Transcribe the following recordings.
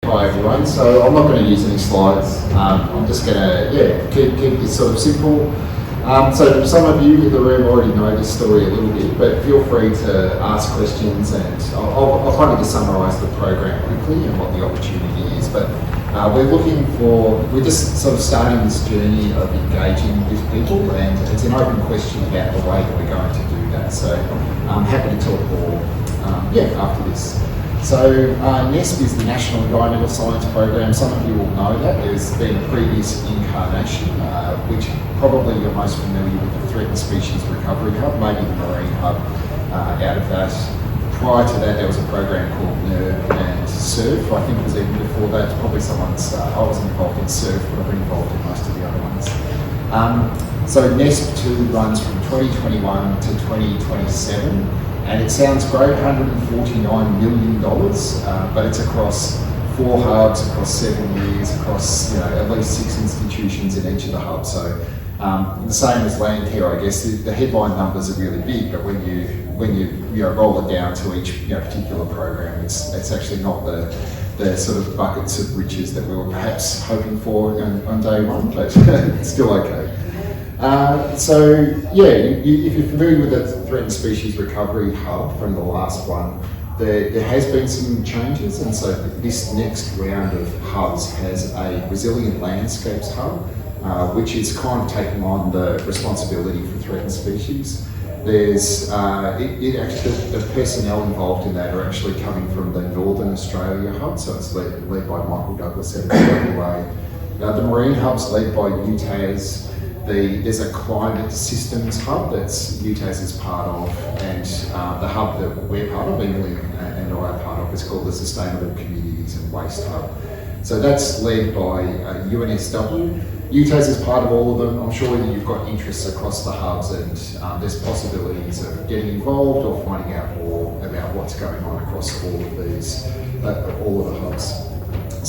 Hi everyone, so I'm not going to use any slides. I'm just going to keep this sort of simple. So some of you in the room already know this story a little bit, but feel free to ask questions, and I'll kind of just summarise the program quickly and what the opportunity is. But we're just sort of starting this journey of engaging with people, and it's an open question about the way that we're going to do that. So I'm happy to talk more after this. So NESP is the National Environmental Science Program. Some of you will know that. There's been a previous incarnation, which probably you're most familiar with, the Threatened Species Recovery Hub, maybe the Marine Hub out of that. Prior to that, there was a program called NERB and SURF. I think it was even before that. Probably someone's, I wasn't involved in SURF, but I've been involved in most of the other ones. So NESP 2 runs from 2021 to 2027. And it sounds great, $149 million, but it's across 4 hubs, across 7 years, across at least 6 institutions in each of the hubs. So the same as Landcare, I guess. The headline numbers are really big, but when you roll it down to each particular program, it's actually not the sort of buckets of riches that we were perhaps hoping for on day one, but it's still okay. If you're familiar with the Threatened Species Recovery Hub from the last one, there has been some changes, and so this next round of hubs has a Resilient Landscapes hub, which is kind of taking on the responsibility for threatened species. There's the personnel involved in that are actually coming from the Northern Australia hub, so it's led by Michael Douglas out of WA. The Marine hub's led by UTas. There's a climate systems hub that's UTas is part of, and the hub that we're part of, Emily and I are part of, is called the Sustainable Communities and Waste Hub. So that's led by UNSW. UTas is part of all of them. I'm sure that you've got interests across the hubs, and there's possibilities of getting involved or finding out more about what's going on across all of these, all of the hubs.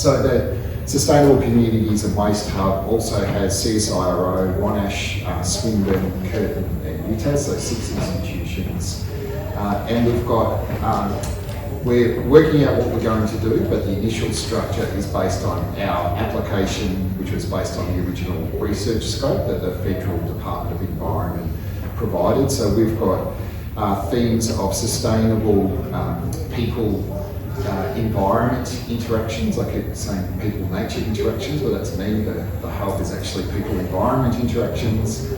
So the Sustainable Communities and Waste Hub also has CSIRO, Monash, Swinburne, Curtin and UTas, so 6 institutions. And we're working out what we're going to do, but the initial structure is based on our application, which was based on the original research scope that the Federal Department of Environment provided. So we've got themes of sustainable people environment interactions, like it's saying people-nature interactions, but that's me. The hub is actually people-environment interactions.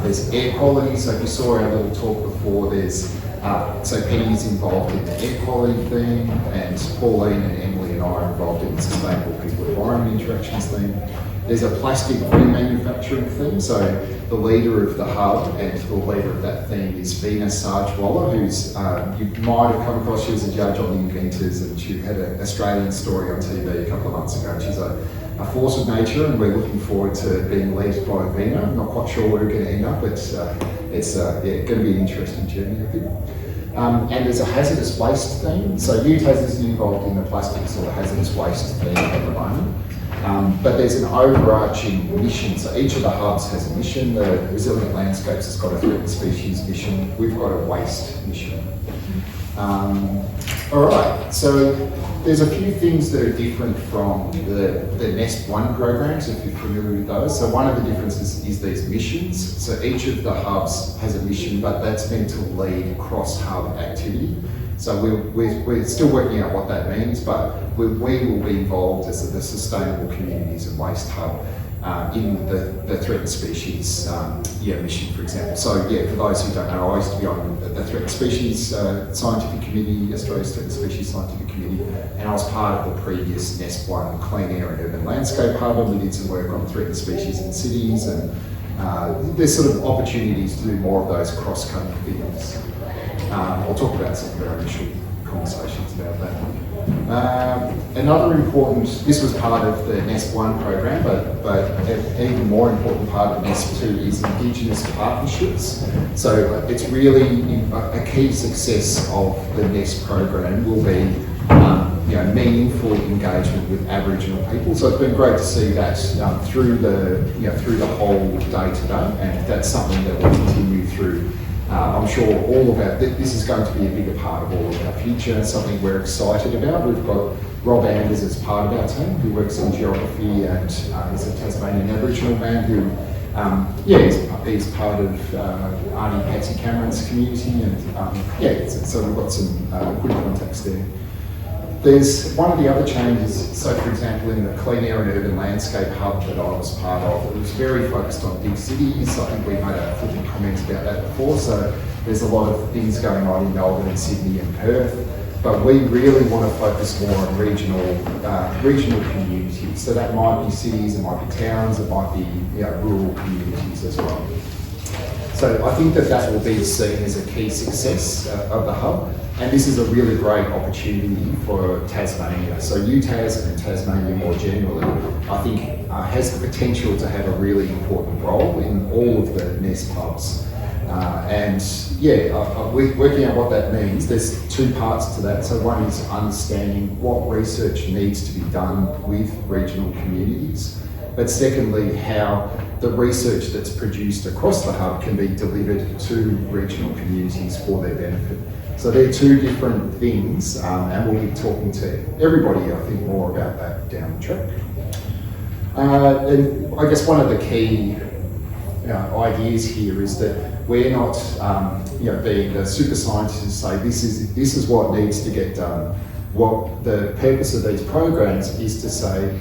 There's air quality, so if you saw our little talk before, there's so Penny's involved in the air quality theme, and Pauline and Emily and I are involved in the sustainable people-environment interactions theme. There's a plastic remanufacturing theme, so the leader of the hub and the leader of that theme is Veena Sarjwalla, who's, you might have come across, she was a judge on The Inventors, and she had an Australian story on TV a couple of months ago. She's a force of nature, and we're looking forward to being led by Veena. I'm not quite sure where we're going to end up, but it's going to be an interesting journey, I think. And there's a hazardous waste theme. So UTas isn't involved in the plastics or the hazardous waste theme at the moment. But there's an overarching mission. So each of the hubs has a mission. The Resilient Landscapes has got a threatened species mission. We've got a waste mission. All right, so there's a few things that are different from the NESP 1 programs, if you're familiar with those. So one of the differences is these missions. So each of the hubs has a mission, but that's meant to lead cross-hub activity. So we're still working out what that means, but we will be involved as the Sustainable Communities and Waste Hub in the threatened species mission, for example. So for those who don't know, I used to be on the Threatened Species Scientific Committee, Australia's Threatened Species Scientific Committee, and I was part of the previous NESP 1 Clean Air and Urban Landscape Hub, and we did some work on threatened species in cities, and there's sort of opportunities to do more of those cross-cutting things. I'll talk about some of our initial conversations about that. Another important, this was part of the NESP 1 program, but an even more important part of NESP 2 is Indigenous Partnerships. So it's really a key success of the NESP program will be meaningful engagement with Aboriginal people. So it's been great to see that through the whole day today, and that's something that will continue through I'm sure all of this is going to be a bigger part of all of our future and something we're excited about. We've got Rob Anders as part of our team, who works in geography and is a Tasmanian Aboriginal man who, he's part of Auntie Patsy Cameron's community, and so we've got some good contacts there. There's one of the other changes, so for example in the Clean Air and Urban Landscape Hub that I was part of, it was very focused on big cities. I think we made a flippant comment about that before, so there's a lot of things going on in Melbourne and Sydney and Perth, but we really want to focus more on regional communities. So that might be cities, it might be towns, it might be rural communities as well. So I think that will be seen as a key success of the hub, and this is a really great opportunity for Tasmania. So UTas and Tasmania more generally, I think has the potential to have a really important role in all of the NESP hubs. Working out what that means, there's two parts to that. So one is understanding what research needs to be done with regional communities, but secondly, how the research that's produced across the hub can be delivered to regional communities for their benefit. So they're two different things, and we'll be talking to everybody, I think, more about that down the track. And I guess one of the key ideas here is that we're not, being the super scientists say this is what needs to get done. What the purpose of these programs is to say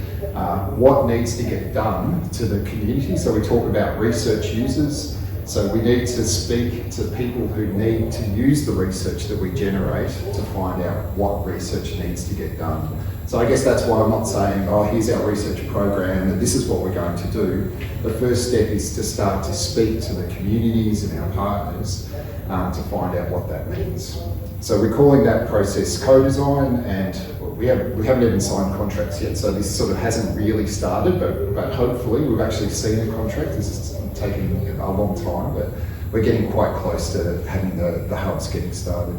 what needs to get done to the community. So we talk about research users. So we need to speak to people who need to use the research that we generate to find out what research needs to get done. So I guess that's why I'm not saying, here's our research program and this is what we're going to do. The first step is to start to speak to the communities and our partners to find out what that means. So we're calling that process co-design, and we haven't even signed contracts yet, so this sort of hasn't really started, but hopefully we've actually seen a contract. This is taking a long time, but we're getting quite close to having the hubs getting started.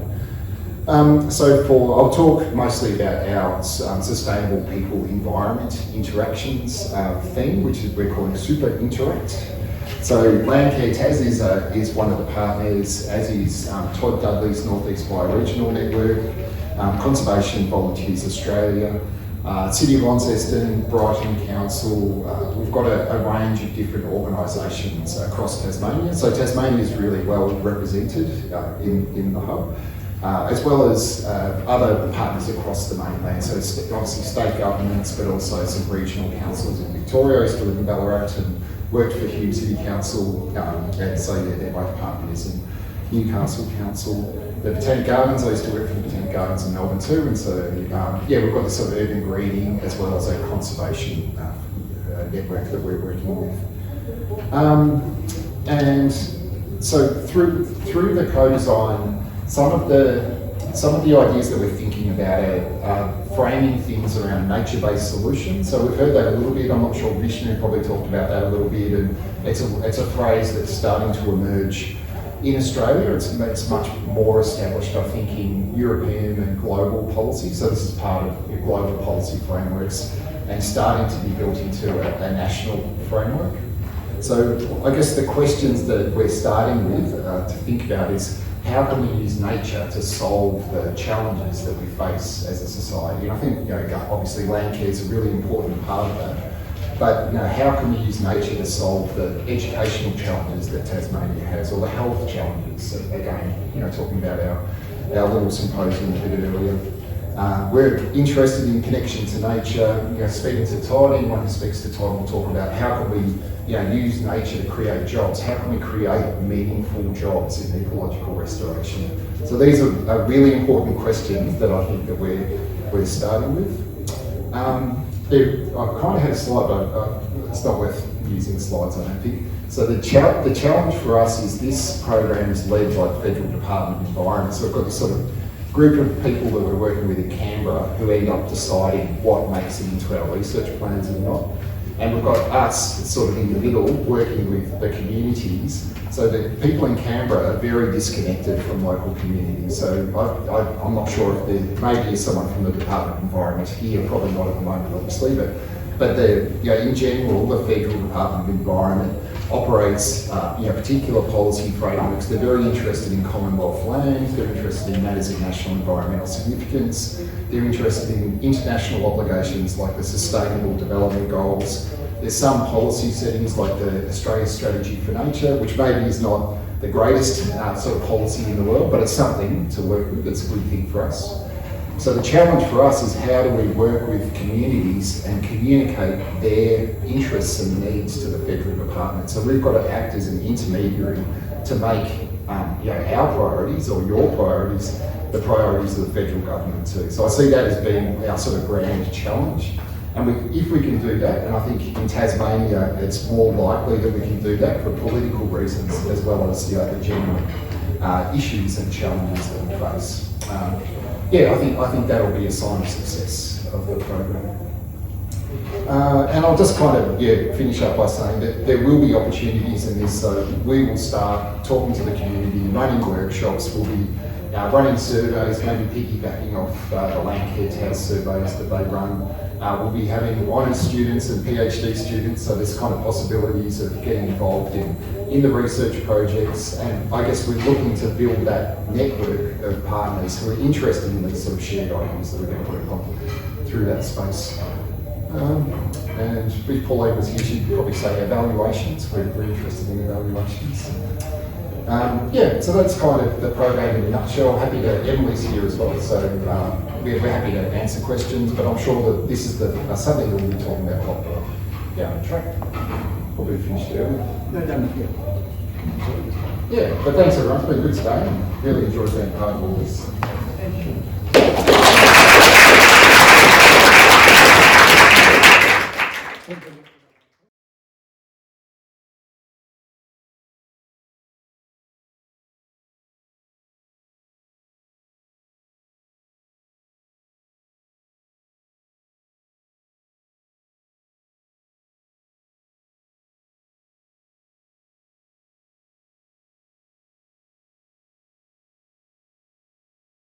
I'll talk mostly about our sustainable people environment interactions theme, which we're calling Super Interact. So Landcare Tas is one of the partners, as is Todd Dudley's North East Bioregional Network, Conservation Volunteers Australia, City of Launceston, Brighton Council. We've got a range of different organisations across Tasmania. So Tasmania is really well represented in the hub, as well as other partners across the mainland. So obviously state governments, but also some regional councils in Victoria. I used to live in Ballarat and worked for Hume City Council, and so their my department is in Newcastle Council. The Botanic Gardens, I used to work for the Botanic Gardens in Melbourne too, and so we've got this sort of urban greening as well as a conservation network that we're working with. And so through the co-design, some of the ideas that we're thinking about are framing things around nature-based solutions. So we've heard that a little bit. I'm not sure Vishnu probably talked about that a little bit, and it's a phrase that's starting to emerge in Australia. It's much more established, I think, in European and global policy. So this is part of global policy frameworks and starting to be built into a national framework. So I guess the questions that we're starting with to think about is, how can we use nature to solve the challenges that we face as a society? And I think, obviously Landcare is a really important part of that. But how can we use nature to solve the educational challenges that Tasmania has, or the health challenges? So again, talking about our little symposium a bit earlier. We're interested in connection to nature. Speaking to Todd, anyone who speaks to Todd will talk about how can we use nature to create jobs. How can we create meaningful jobs in ecological restoration? So these are really important questions that I think that we're starting with. I kind of had a slide, but it's not worth using slides, I don't think. So the challenge for us is this program is led by the Federal Department of Environment. So we've got this sort of group of people that we're working with in Canberra who end up deciding what makes it into our research plans and not. And we've got us sort of in the middle working with the communities. So the people in Canberra are very disconnected from local communities. So I'm not sure if there maybe is someone from the Department of Environment here, probably not at the moment obviously, but in general the Federal Department of Environment operates particular policy frameworks. They're very interested in Commonwealth land, they're interested in matters of national environmental significance, they're interested in international obligations like the Sustainable Development Goals. There's some policy settings like the Australia Strategy for Nature, which maybe is not the greatest sort of policy in the world, but it's something to work with. It's a good thing for us. So the challenge for us is how do we work with communities and communicate their interests and needs to the federal department. So we've got to act as an intermediary to make our priorities or your priorities the priorities of the federal government too. So I see that as being our sort of grand challenge. And if we can do that, and I think in Tasmania it's more likely that we can do that for political reasons as well as the genuine issues and challenges that we face. I think that'll be a sign of success of the program. And I'll just kind of finish up by saying that there will be opportunities in this. So we will start talking to the community, running workshops, we'll be running surveys, maybe piggybacking off the Landcare Tas surveys that they run. We'll be having honours students and PhD students, so there's kind of possibilities of getting involved in the research projects, and I guess we're looking to build that network of partners who are interested in these sort of shared ideas that we're going to work on through that space. And if Pauline was here, she'd probably say evaluations. We're interested in evaluations. So that's kind of the program in a nutshell. Happy to, Emily's here as well, so we're happy to answer questions, but I'm sure that this is something that we'll be talking about a lot down the track. Probably finished early. No, done here. Yeah, but thanks everyone, it's been good today. Really enjoyed being part of all this. Thank you.